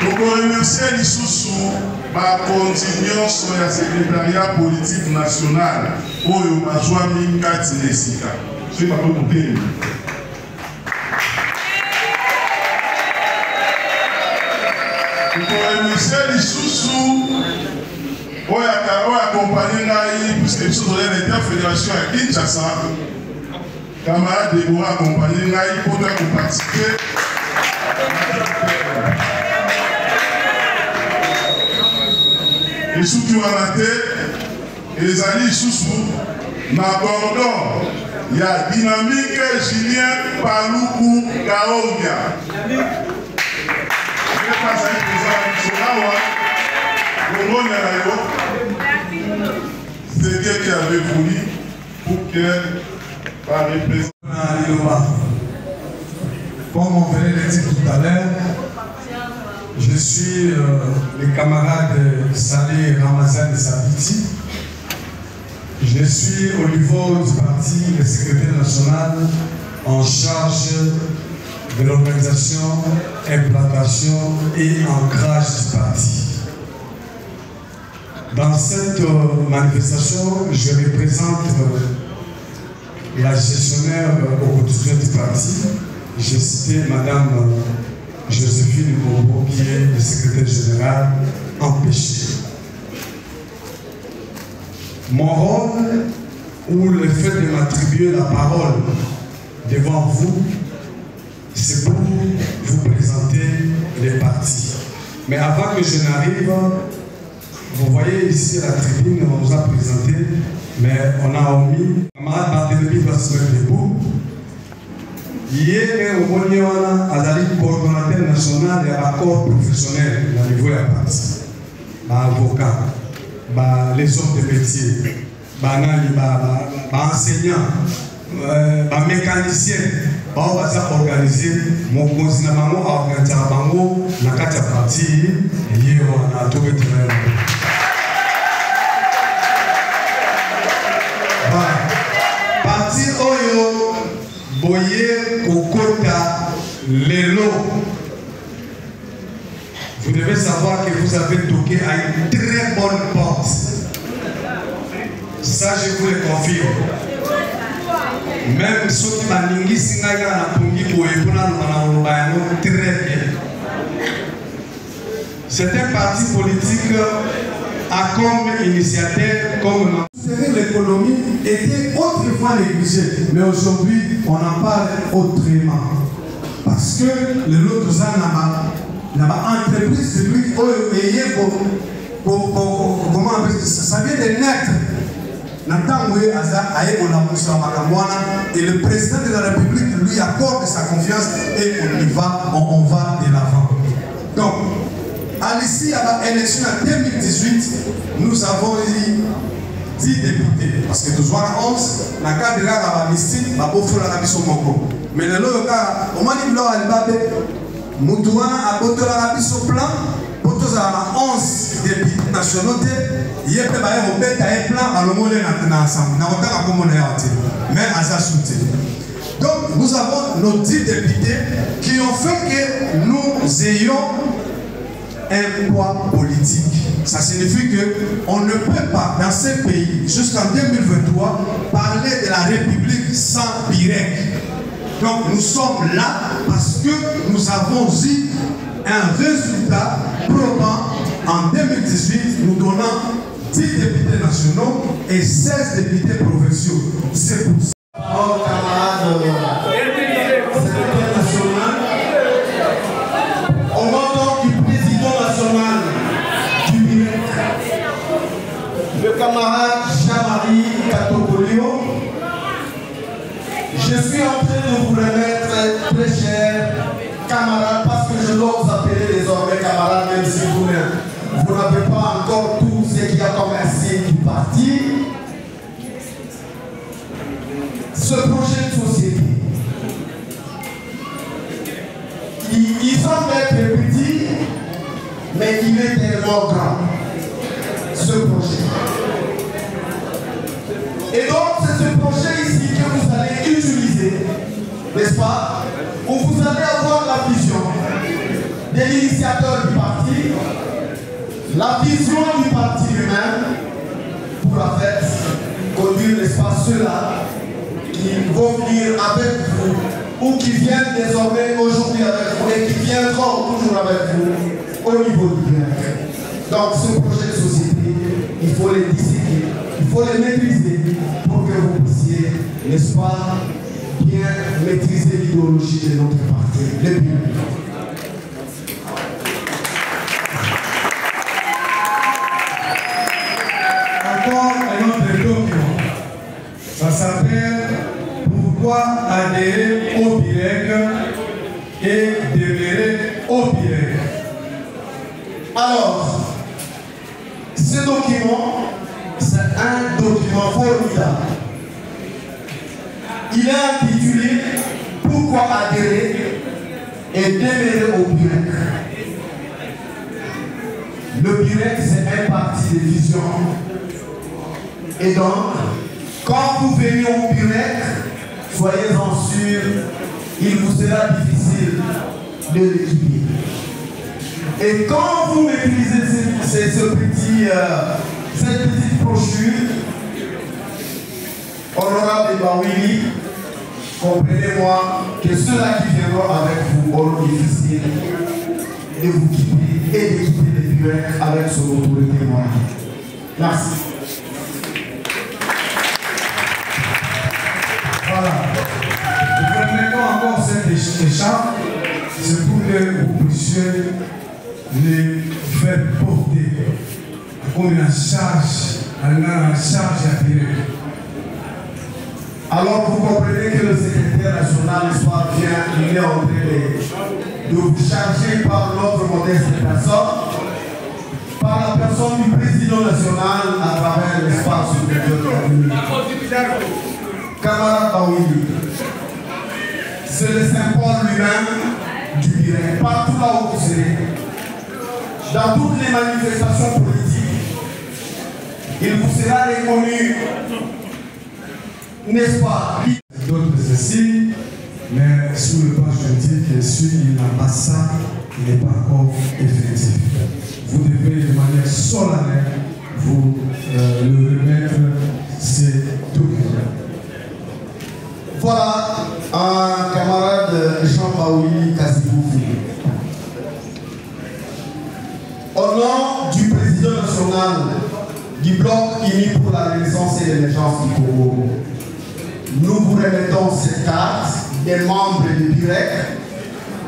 Pour remercier les sous ma continuance sur la secrétariat politique national pour le Majouami Katinesika. Je ne sais pas comment dire. Pour remercier les sous pour accompagner puisque nous sommes dans l'interfédération à Kinshasa. Camarade Déborah accompagner pour participer. Les sous qui ont raté, et les alliés sous n'abandonnent. Il y a Dynamique Julien Paloukou Kaogia. Je ne vais pas aller présenter c'est Dieu qui avait voulu pour que par représentant. Comme on venait de dire tout à l'heure, je suis le camarade Salé Ramazan de Sabiti. Je suis au niveau du parti le secrétaire national en charge de l'organisation, implantation et ancrage du parti. Dans cette manifestation, je représente la gestionnaire au quotidien du parti. J'ai cité Madame Joséphine Bobo, qui est le secrétaire général empêché. Mon rôle, ou le fait de m'attribuer la parole devant vous, c'est pour vous présenter les partis. Mais avant que je n'arrive, vous voyez ici à la tribune, on nous a présenté, mais on a omis. Camarade Barthélémy va se mettre debout. Hier, au Boniana, Azali, coordonnateur national et accord professionnel au niveau de la partie. Avocat, les hommes de métier, enseignants, mécaniciens, on va organiser mon conseil à organiser la partie et on a tout retenu. Parti Oyo, Boye, Kokota, Lelo. Vous devez savoir que vous avez toqué à une très bonne porte. Ça, je vous le confirme. Même ceux qui m'ont dit que très bien. C'est un parti politique a comme initiateur, comme l'économie était autrefois négligée, mais aujourd'hui on en parle autrement. Parce que le lot de ça n'a pas entreprise publique comment on appelle ça, ça vient de naître. Et le président de la République lui accorde sa confiance et on va de l'avant. Donc, à l'issue à l'élection en 2018, nous avons eu 10 députés. Parce que nous avons 11, dans le cas de la mystique, nous avons fait la mission Moko. Mais le cas, on m'a dit que nous avons fait plan. Pour tous 11 députés nationaux, il y a un plan à l'homme ensemble. Mais à sa soutien. Donc, nous avons nos 10 députés qui ont fait que nous ayons un poids politique. Ça signifie qu'on ne peut pas, dans ce pays, jusqu'en 2023, parler de la République sans Pirec. Donc, nous sommes là parce que nous avons eu un résultat probant en 2018, nous donnant 10 députés nationaux et 16 députés provinciaux. C'est pour ça. Oh, camarade, secrétaire national, au nom du président national du BIREC, le camarade Jean-Marie Katopolio, je suis en train de vous remettre, très cher camarades, parce que je dois vous appeler désormais camarades, même si vous n'avez pas encore tout ce qu'il y a comme assiette du parti. Ce projet de société, il semble être petit, mais il est tellement grand, ce projet. Et donc, c'est ce projet ici que vous allez utiliser, n'est-ce pas, où vous allez avoir la vision de de l'initiateur du parti, la vision du parti lui-même pour la fête, conduire, n'est-ce pas, ceux-là qui vont venir avec vous ou qui viennent désormais aujourd'hui avec vous et qui viendront toujours avec vous au niveau du bien. Donc ce projet de société, il faut les disséquer, il faut les maîtriser pour que vous puissiez, n'est-ce pas, bien maîtriser l'idéologie de notre parti, le but. Encore un autre document. Ça s'appelle Pourquoi adhérer au BIREC et demeurer au BIREC. Alors, ce document, c'est un document formidable. Il est intitulé Pourquoi adhérer et demeurer au BIREC. Le BIREC, c'est un parti de vision. Et donc, quand vous venez au BIREC, soyez-en sûrs, il vous sera difficile de l'équiper. Et quand vous maîtrisez cette petite brochure, honorable Bawili, comprenez-moi que ceux-là qui viendront avec vous auront difficile de vous quitter et d'équiper les BIREC avec son autorité morale. Merci. Voilà. Nous remettons encore cet échange, c'est pour que vous puissiez les faire porter comme une charge à tirer. Alors vous comprenez que le secrétaire national vient, il est en train de vous charger par notre modeste personne, par la personne du président national à travers l'espace Camarade Bawili. C'est le symbole lui-même du BIREC. Partout là où vous serez, dans toutes les manifestations politiques, il vous sera reconnu, n'est-ce pas? D'autres signes, mais sur le plan juridique, il n'a pas ça, il n'est pas encore effectif. Vous devez de manière solennelle vous le remettre ces documents. Voilà un camarade Jean Bawili Kasiboufi. Au nom du président national du Bloc uni pour la Renaissance et l'émergence du Congo, nous vous remettons cette carte des membres du BIREC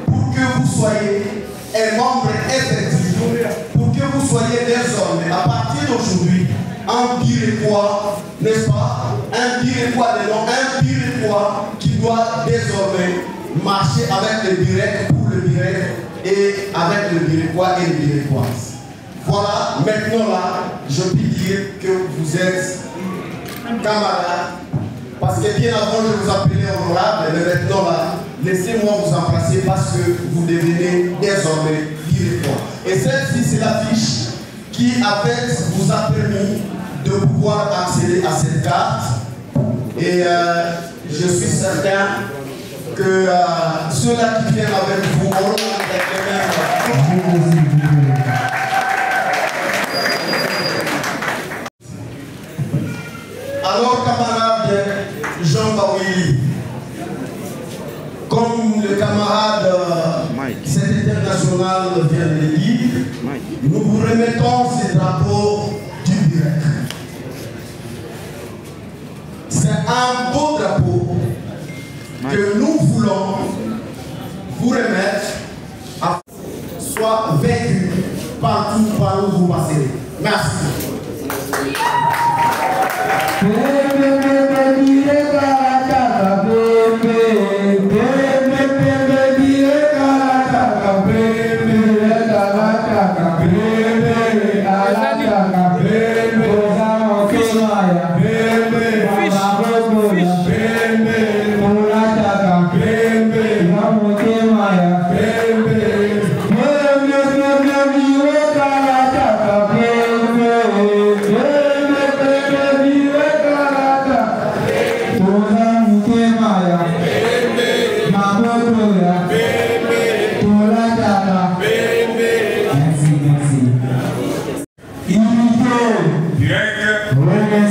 pour que vous soyez un membre effectif, pour que vous soyez désormais, à partir d'aujourd'hui, un BIRECois, n'est-ce pas? Un BIRECois de nom, un BIRECois qui doit désormais marcher avec le BIREC, pour le BIREC et avec le BIRECois et les BIRECoises. Voilà, maintenant là, je peux dire que vous êtes camarades, parce que bien avant je vous appelais honorable, mais maintenant là, laissez-moi vous embrasser parce que vous devenez désormais BIRECois. Et celle-ci, c'est l'affiche qui en fait vous a permis de pouvoir accéder à cette carte. Et je suis certain que ceux-là qui viennent avec vous auront les mêmes. Alors, camarade Jean Bawili, comme le camarade secrétaire national vient de le dire, nous vous remettons ces drapeaux du BIREC. C'est un beau drapeau que nous voulons vous remettre, à soit vécu partout par où vous passez. Merci.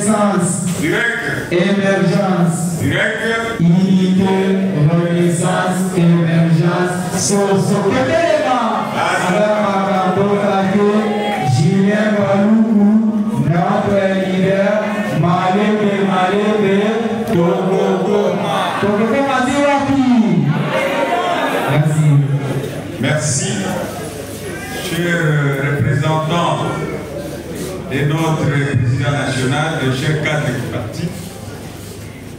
renaissance, émergence, unité, renaissance, émergence. Sur ce côté-là, Julien Baloukou, notre leader, Malébé, Togo, merci. Merci, chers représentants de notre président national, de chers cadres du parti.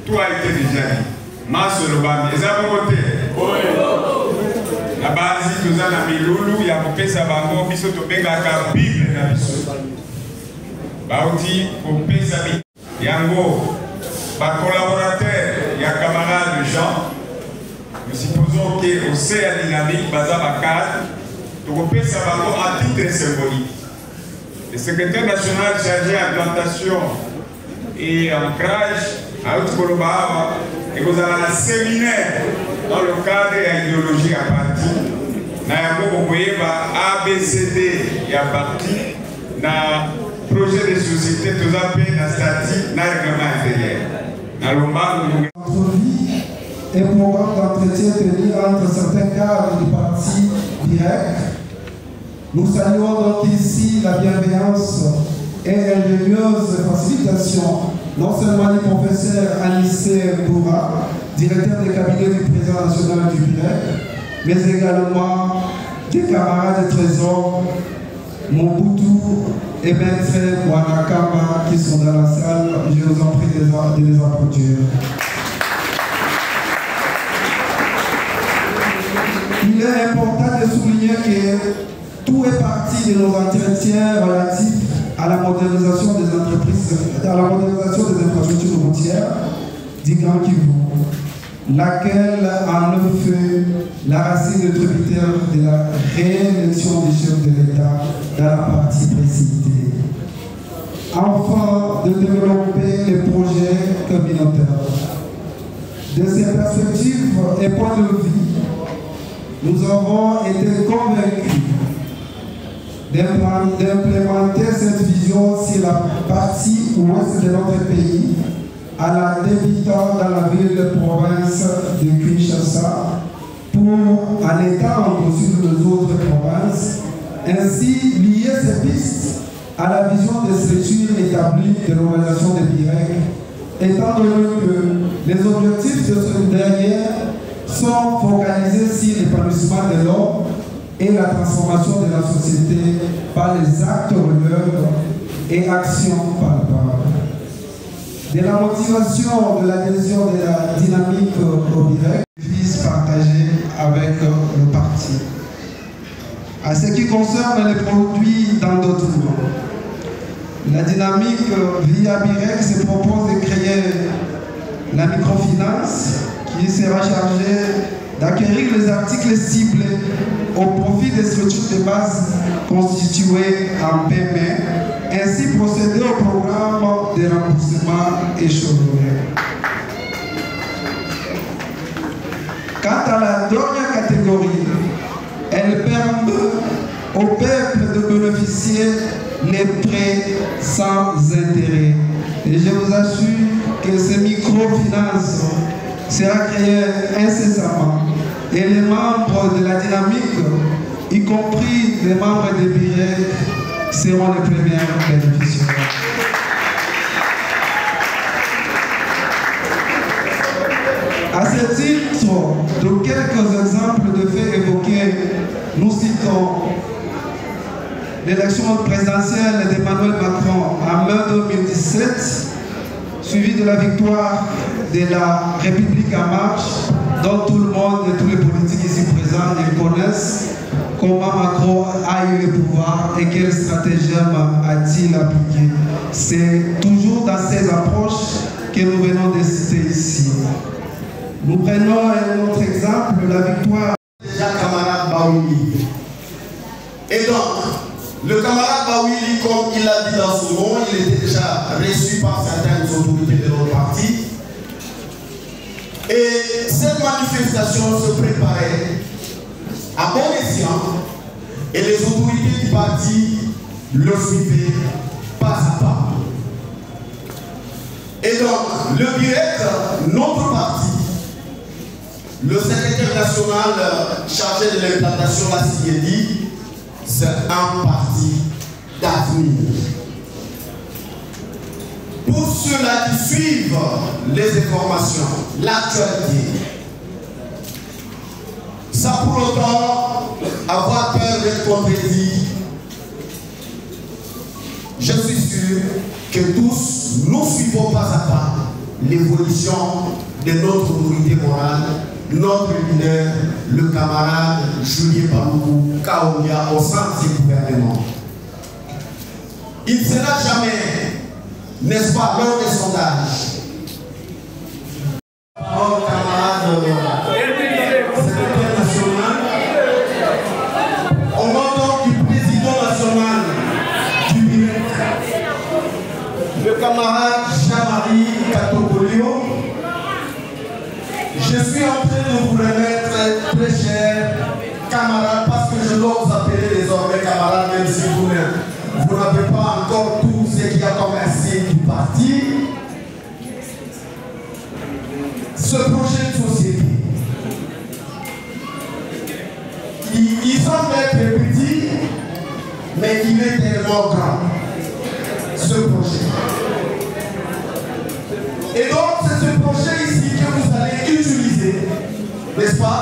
Tout a été déjà dit. Masse le bami, ils ont voté. La base, nous avons mis Loulou, il y a coupé sa bango, biso to benga ka Bible na biso. Bauti, coupé sa Bible. Yango, par collaborateur, il y a camarade Jean. Nous supposons qu'au sein de la dynamique, Baza Bakad, nous coupé sa bango à titre symbolique. Le secrétaire national chargé à plantation et ancrage à Outkoloba, et vous avez un séminaire dans le cadre de l'idéologie à partir. Vous voyez, ABCD est à partir dans le projet de société, tout à fait dans le statut, dans le règlement intérieur. Et programme d'entretien tenu entre certains cadres du parti direct. Nous saluons donc ici la bienveillance et l'ingénieuse facilitation non seulement du professeur Anissé Boura, directeur des cabinets du président national du PIREC, mais également des camarades de trésor, Mobutu et Maître Wanakama qui sont dans la salle. Je vous en prie de les applaudir. Il est important de souligner que tout est parti de nos entretiens relatifs à la modernisation des entreprises, à la modernisation des infrastructures routières du Grand Kivu, laquelle en fait la racine tributaire de la réélection du chef de l'État dans la partie précitée. Enfin, de développer les projets communautaires. De ces perspectives et points de vue, nous avons été convaincus d'implémenter cette vision sur la partie ouest de notre pays, à la débutant dans la ville de province de Kinshasa, pour en étendre sur les autres provinces, ainsi lier ces pistes à la vision des structures établies de l'organisation des PIREC, étant donné que les objectifs de ce dernier sont focalisés sur l'épanouissement de l'homme et la transformation de la société par les actes relieurs et actions palpables. De la motivation de l'adhésion de la dynamique au PIREC, vise partager avec le parti. À ce qui concerne les produits d'endettement, la dynamique via PIREC se propose de créer la microfinance qui sera chargée d'acquérir les articles ciblés au profit des structures de base constituées en paiement, ainsi procéder au programme de remboursement échelonné. Quant à la dernière catégorie, elle permet au peuple de bénéficier les prêts sans intérêt. Et je vous assure que ces microfinances sera créé incessamment et les membres de la dynamique, y compris les membres des PIREC, seront les premiers bénéficiaires. À ce titre, de quelques exemples de faits évoqués, nous citons l'élection présidentielle d'Emmanuel Macron en mai 2017, suivie de la victoire de la République en marche, dont tout le monde et tous les politiques ici présents connaissent comment Macron a eu le pouvoir et quelle stratagème a-t-il appliqué. C'est toujours dans ces approches que nous venons de citer ici. Nous prenons un autre exemple, la victoire. Déjà camarade Baouli. Et donc, le camarade Baouli, comme il l'a dit dans son mot, il était déjà reçu par certaines autorités de notre parti. Et cette manifestation se préparait à bon escient et les autorités du parti le suivaient pas à pas. donc, le BIREC, notre parti, le secrétaire national chargé de l'implantation l'a dit, c'est un parti d'avenir. Pour ceux-là qui suivent les informations, l'actualité, sans pour autant avoir peur d'être contredit, je suis sûr que tous nous suivons pas à pas l'évolution de notre autorité morale, notre leader, le camarade Julien Paluku Kaouya au sein de ce gouvernement. Il ne sera jamais, n'est-ce pas, lors des sondages. Parole camarade secrétaire national, au nom du président national du BIREC, le camarade Jean-Marie Katopolio, je suis en train de vous remettre, très chers camarades, parce que je dois vous appeler désormais camarades, même si vous n'avez pas encore tout ce qu'il y a comme insigne du parti. Ce projet de société, il semble être petit, mais il est tellement grand, ce projet. Et donc, c'est ce projet ici que vous allez utiliser, n'est-ce pas,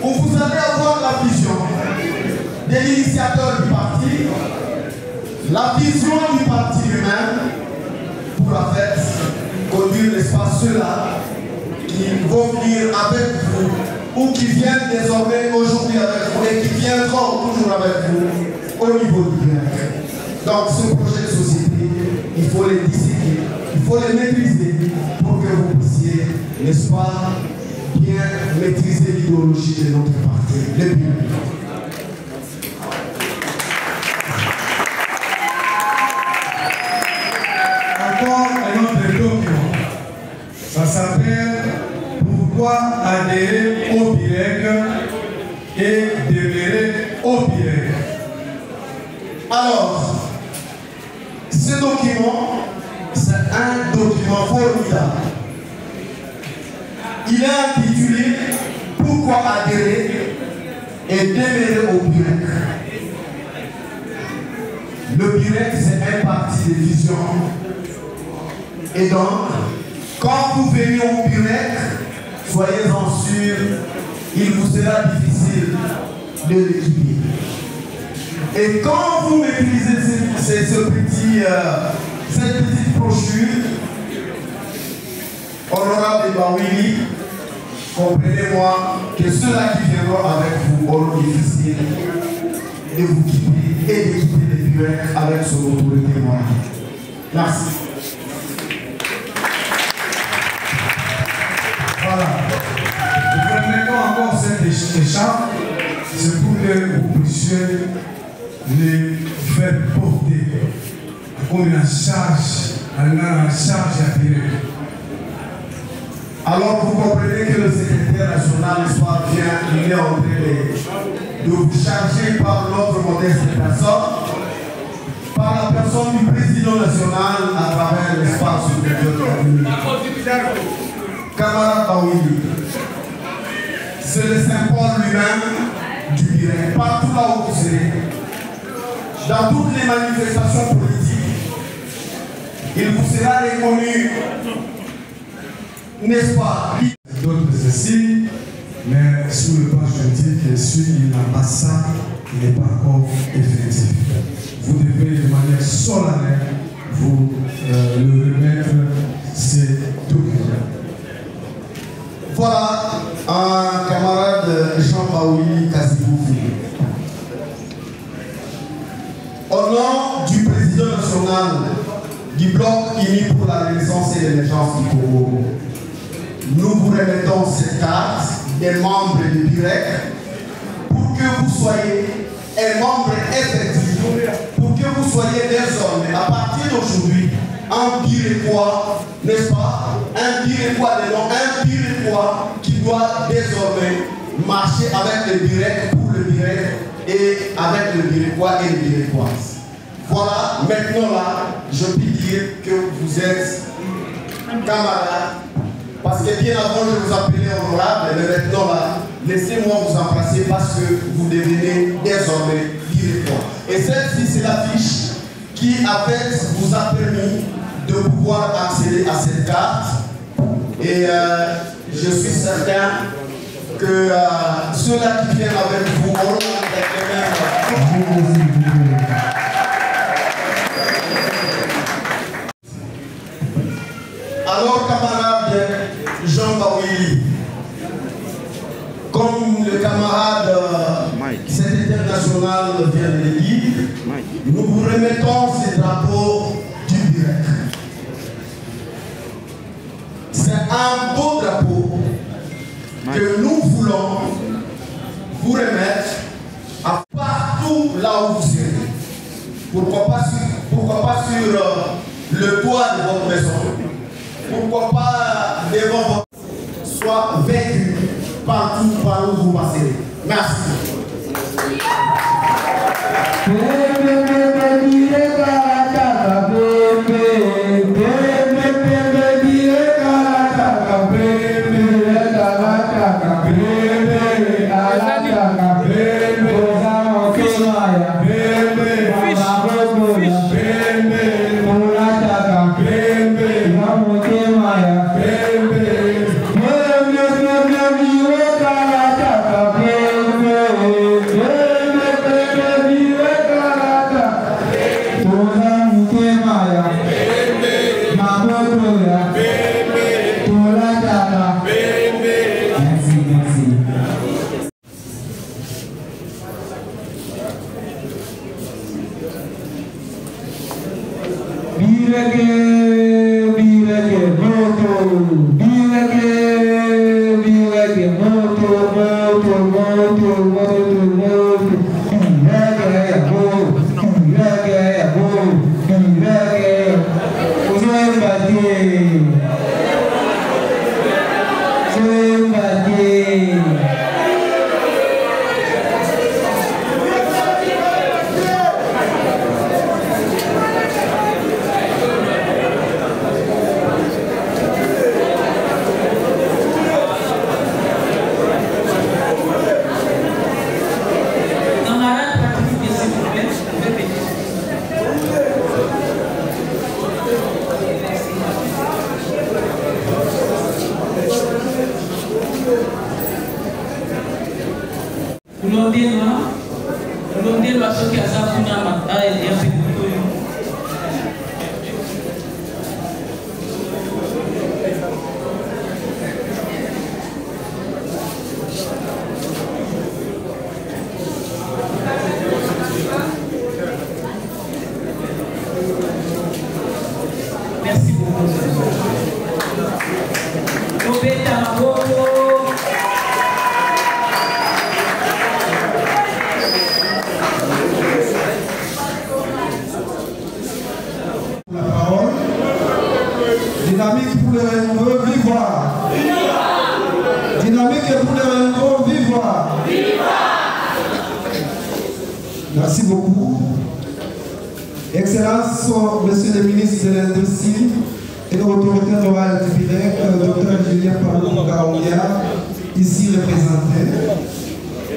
où vous allez avoir la vision de l'initiateur du parti, la vision du parti lui-même, pour la fête, conduire, n'est-ce pas, ceux-là qui vont venir avec vous, ou qui viennent désormais aujourd'hui avec vous, et qui viendront toujours avec vous au niveau du BIREC. Donc, ce projet de société, il faut les disséquer, il faut les maîtriser pour que vous puissiez, n'est-ce pas, bien maîtriser l'idéologie de notre parti, le BIREC. Encore un autre document. Ça s'appelle Pourquoi adhérer au BIREC et demeurer au BIREC. Alors, ce document, c'est un document formidable. Il est intitulé Pourquoi adhérer et demeurer au BIREC. Le BIREC, c'est un parti de vision. Et donc, quand vous venez au BIREC, soyez-en sûrs, il vous sera difficile de l'équiper. Et quand vous maîtrisez cette petite brochure, honorable Bawili, comprenez-moi que ceux-là qui viendront avec vous auront difficile de vous quitter et d'équiper les BIREC avec son autorité morale. Merci. Voilà. Nous remettons encore cette écharpe, c'est pour que vous puissiez les faire porter comme une charge à tirer. Alors vous comprenez que le secrétaire national vient, il est en train de vous charger par notre modeste personne, par la personne du président national à travers l'espace du camarade Bawili. C'est le symbole lui-même du BIREC. Partout là où vous serez, dans toutes les manifestations politiques, il vous sera reconnu, n'est-ce pas? D'autres signes, mais sur le plan juridique, il n'a pas ça, il n'est pas encore effectif. Vous devez de manière solennelle vous le remettre ces documents. Voilà un camarade Jean-Baouli Kassiboufi. Au nom du président national du Bloc uni pour la Renaissance et l'émergence du Congo, nous vous remettons cette carte des membres du BIREC pour que vous soyez un membre effectif, pour que vous soyez désormais, à partir d'aujourd'hui, un Birekois, n'est-ce pas? Un Birekois de nom, un Birekois qui doit désormais marcher avec le BIREC, pour le BIREC et avec le Birekois et les Birekoises. Voilà, maintenant là, je peux dire que vous êtes camarades, parce que bien avant je vous appelais honorable, mais maintenant là, laissez-moi vous embrasser parce que vous devenez désormais directeur. Et celle-ci, c'est l'affiche qui, en fait, vous a permis de pouvoir accéder à cette carte. Et je suis certain que ceux-là qui viennent avec vous auront les mêmes. Alors, camarade Jean Baouili, comme le camarade secrétaire national vient de le dire, nous vous remettons ces drapeaux du BIREC. C'est un beau drapeau que nous voulons vous remettre à partout là où vous serez. Pourquoi pas sur le toit de votre maison? Pourquoi pas devant votre... Soit vécu partout par où vous passez. Merci. Merci beaucoup. Excellence, Monsieur le ministre de l'Industrie et de l'autorité orale du BIREC, Dr Julien Paloukou-Kaouya, ici représenté.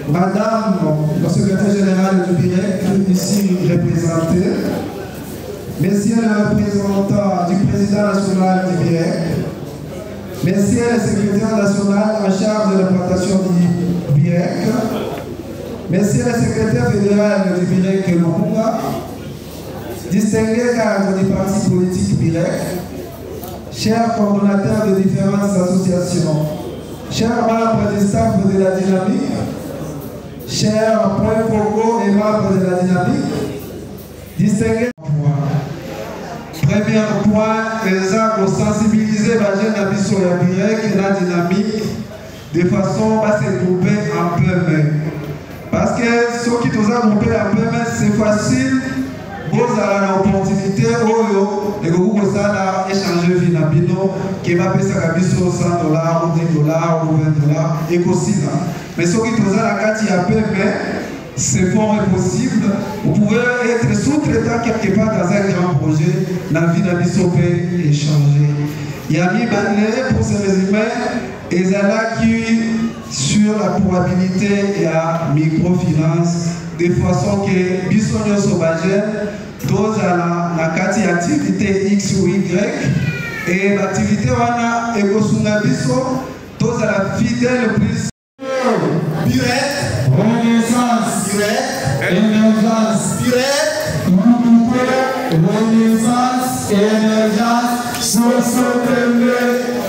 Madame la secrétaire générale du BIREC, ici représentée. Messieurs les représentants du président national du BIREC. Messieurs le secrétaire national en charge de l'implantation du BIREC. Messieurs le secrétaire fédéral du BIREC Lukunga, distingués cadres du parti politique BIREC, chers coordonnateurs de différentes associations, chers membres du staff de la dynamique, chers points Congo et membres de la dynamique, distingués. Premier point, les arbres sensibiliser les jeunes habitants de la BIREC et la dynamique de façon à se grouper un peu même. Parce que ceux qui nous ont groupé un peu même, c'est facile, vous avez l'opportunité, et vous allez échanger vie nabino, qui va payer sa cabine sur $100 ou $10 ou $20, et aussi là. Mais ceux qui nous ont la carte, il y a peu même, c'est fort impossible. Vous pouvez être sous-traitant quelque part dans un grand projet, la vie nabino peut échanger. Yami Banle, pour ce résumé, et là qui sur la probabilité et microfinance, de façon que Bissonio Sauvage, tous à la carte activité X ou Y, et l'activité wana Egosunga Bisso, tous à la fidèle plus. Direct, Renaissance, direct, émergence, direct, unité, renaissance, émergence, socio-tembe,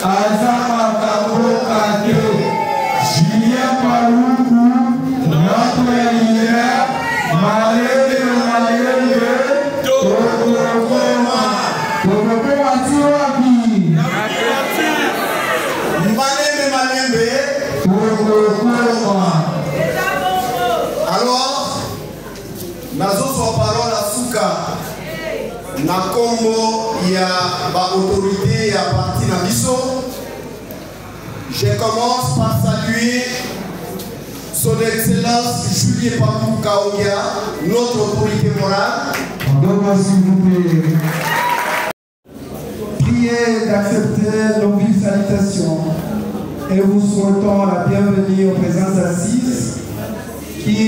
Azama Kabo Kate, Julien Paloukou, notre leader, Malède, Tokokoma, Tokokoma Tiwabi, Malembe, Tokokoma. alors, nazoswa parole à Souka, na kombo ya ba autorité ya parti na biso. Je commence par saluer son excellence Julien Paloukou Kaongia, notre autorité morale. Donc, s'il vous plaît. Priez d'accepter nos vives salutations et vous souhaitons la bienvenue aux présences assises qui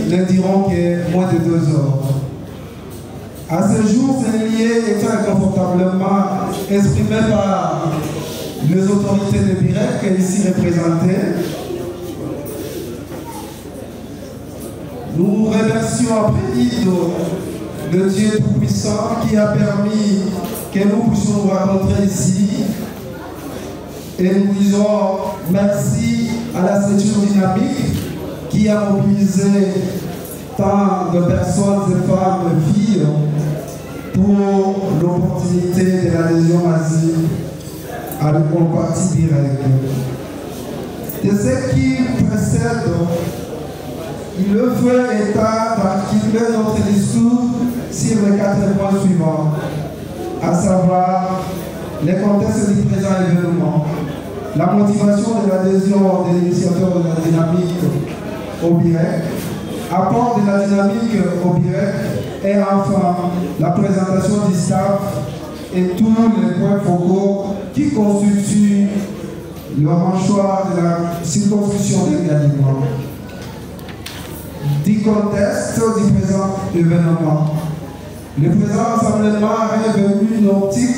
ne diront que moins de 2 heures. À ce jour, ces liés étant confortablement exprimés par les autorités de Birek ici représentées, nous remercions après le Dieu Tout-Puissant qui a permis que nous puissions nous rencontrer ici. Et nous disons merci à la structure dynamique qui a mobilisé tant de personnes, de femmes, de filles pour l'opportunité de l'adhésion massive au parti direct. De ce qui précède, il le fait état d'articuler notre discours sur les 4 points suivants, à savoir les contextes du présent événement, la motivation de l'adhésion des initiateurs de la dynamique au BIREC, apport de la dynamique au BIREC, et enfin la présentation du staff et tous les points focaux qui constituent le mâchoire de la circonscription d'également. Du contexte du présent événement. Le présent rassemblement est venu une optique